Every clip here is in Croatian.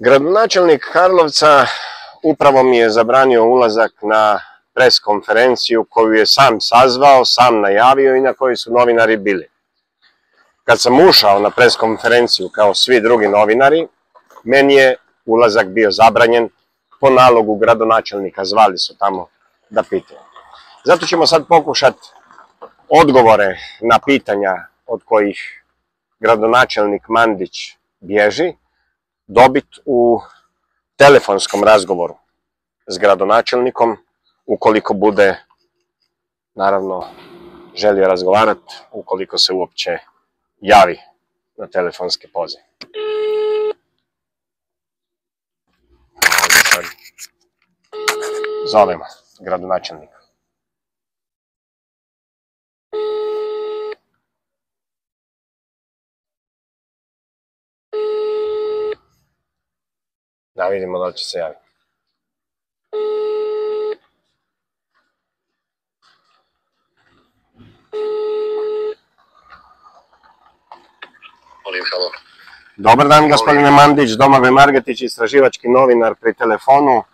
Gradonačelnik Karlovca upravo mi je zabranio ulazak na pres konferenciju koju je sam sazvao, sam najavio i na kojoj su novinari bili. Kad sam ušao na pres konferenciju kao svi drugi novinari, meni je ulazak bio zabranjen po nalogu gradonačelnika, zvali su tamo da pitaju. Zato ćemo sad pokušati odgovore na pitanja od kojih gradonačelnik Mandić bježi, dobiti u telefonskom razgovoru s gradonačelnikom, ukoliko bude, naravno, želio razgovarati, ukoliko se uopće javi na telefonski poziv. Zovemo gradonačelnika. Da vidimo da li će se javiti. Dobar dan, gospodine Mandić, Domagoj Margetić, istraživački novinar pri telefonu.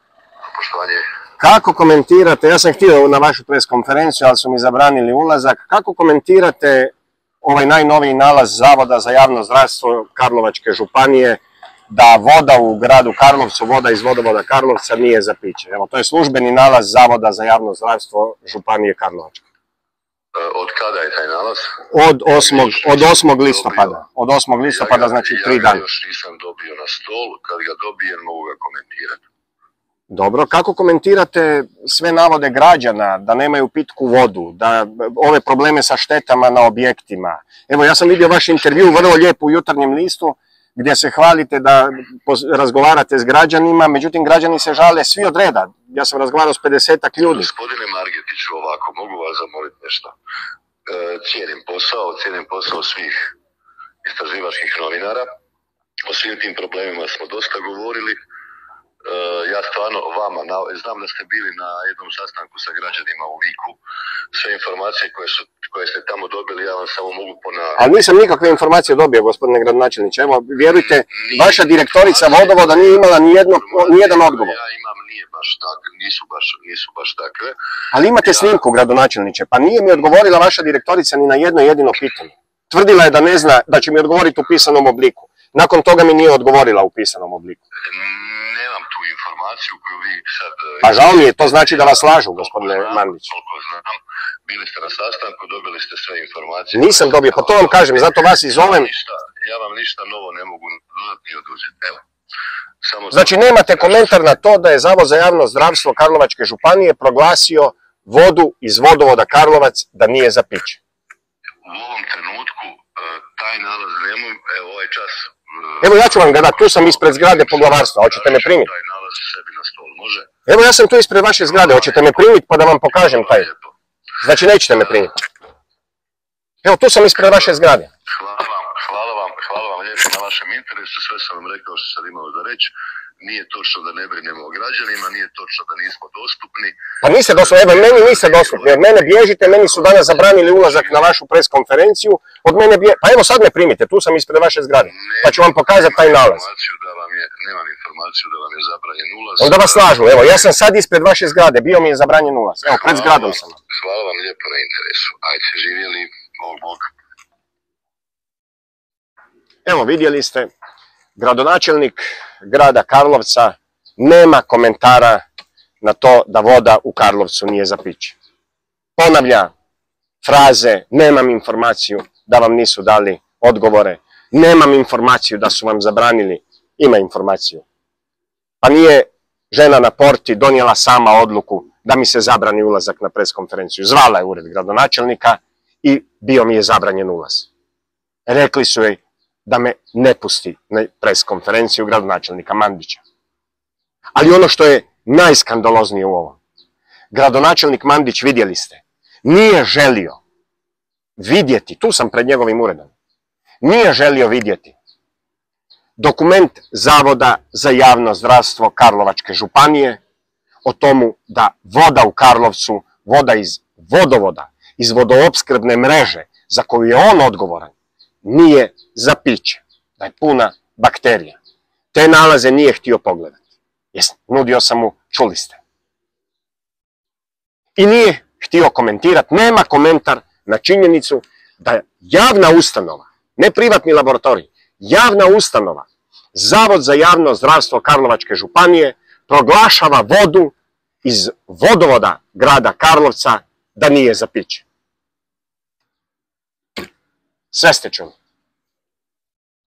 Poštovanje. Kako komentirate, ja sam htio na vašu pres konferenciju, ali su mi zabranili ulazak, kako komentirate ovaj najnoviji nalaz Zavoda za javno zdravstvo Karlovačke županije da voda u gradu Karlovcu, voda iz vodovoda Karlovca nije za piće? Evo, to je službeni nalaz Zavoda za javno zdravstvo Županije Karlovačke. Od kada je taj nalaz? Od 8. listopada. Od 8. listopada, znači 3 dana. Ja ga još nisam dobio na stol, kad ga dobijem mogu ga komentirati. Dobro, kako komentirate sve navode građana da nemaju pitku vodu, da ove probleme sa štetama na objektima? Evo, ja sam vidio vaš intervju vrlo lijepo u Jutarnjem listu, gdje se hvalite da razgovarate s građanima, međutim građani se žale svi od reda. Ja sam razgovarao s 50-ak ljudi. Gospodine Margetiću, ovako, mogu vas zamoliti nešto. Cijenim posao svih istraživačkih novinara. O svim tim problemima smo dosta govorili. Ja stvarno vama, znam da ste bili na jednom sastanku sa građanima u Viku. Sve informacije koje ste tamo dobili, ja vam samo mogu ponavljati. Ali nisam nikakve informacije dobio, gospodine gradonačelniče. Evo, vjerujte, vaša direktorica vodovoda nije imala nijedan odgovor. Ja imam, nije baš tako, nisu baš takve. Ali imate snimku, gradonačelniče, pa nije mi odgovorila vaša direktorica ni na jedno jedino pitanje. Tvrdila je da ne zna da će mi odgovoriti u pisanom obliku. Nakon toga mi nije odgovorila u pisanom obliku. Nemam tu informaciju koju vi sad... Pa žao mi je, to znači da vas lažu, gospodine Mandić. Koliko znam, bili ste na sastanku, dobili ste sve informacije. Nisam dobio, pa to vam kažem, zato vas i zovem. Ja vam ništa novo ne mogu dodati ni oduzeti, evo. Znači nemate komentar na to da je Zavod za javno zdravstvo Karlovačke županije proglasio vodu iz vodovoda Karlovac da nije za piće? U ovom trenutku taj nalaz nemoj, evo ovaj čas... Evo ja ću vam ga dati, tu sam ispred zgrade poglavarstva, hoćete me primiti? Taj nalaz sebi na stol, može? Evo ja sam tu ispred vaše zgrade, hoćete me primiti pa da vam pokažem taj? Znači nećete me primiti. Evo tu sam ispred vaše zgrade. Hvala vam lijepo na vašem interesu, sve sam vam rekao što sam imao da reći. Nije točno da ne brinemo o građanima, nije točno da nismo dostupni. Pa niste dostupni, evo meni niste dostupni, od mene bježite, meni su danas zabranili ulazak na vašu pres konferenciju, od mene pa evo sad me primite, tu sam ispred vaše zgrade, pa ću vam pokazati taj nalaz. Nemam informaciju da vam je zabranjen ulaz. Onda vas lažu, evo ja sam sad ispred vaše zgrade, bio mi je zabranjen ulaz, evo pred zgradom sam. Hvala vam lijepo na interesu, ajde živjeli, Bog. Evo vidjeli ste, gradonačelnik grada Karlovca nema komentara na to da voda u Karlovcu nije za piće. Ponavlja fraze, nemam informaciju da vam nisu dali odgovore, nemam informaciju da su vam zabranili, ima informaciju. Pa nije žena na porti donijela sama odluku da mi se zabrani ulazak na pres konferenciju. Zvala je ured gradonačelnika i bio mi je zabranjen ulaz. Rekli su joj da me ne pusti na pres konferenciju gradonačelnika Mandića. Ali ono što je najskandaloznije u ovom, gradonačelnik Mandić, vidjeli ste, nije želio vidjeti, tu sam pred njegovim uredom, nije želio vidjeti dokument Zavoda za javno zdravstvo Karlovačke županije o tomu da voda u Karlovcu, voda iz vodovoda, iz vodoopskrbne mreže za koju je on odgovoran, nije za piće, da je puna bakterija. Te nalaze nije htio pogledati. Nudio sam mu, čuli ste. I nije htio komentirati, nema komentar na činjenicu da javna ustanova, ne privatni laboratorij, javna ustanova, Zavod za javno zdravstvo Karlovačke županije proglašava vodu iz vodovoda grada Karlovca da nije za piće. Sve ste čuli.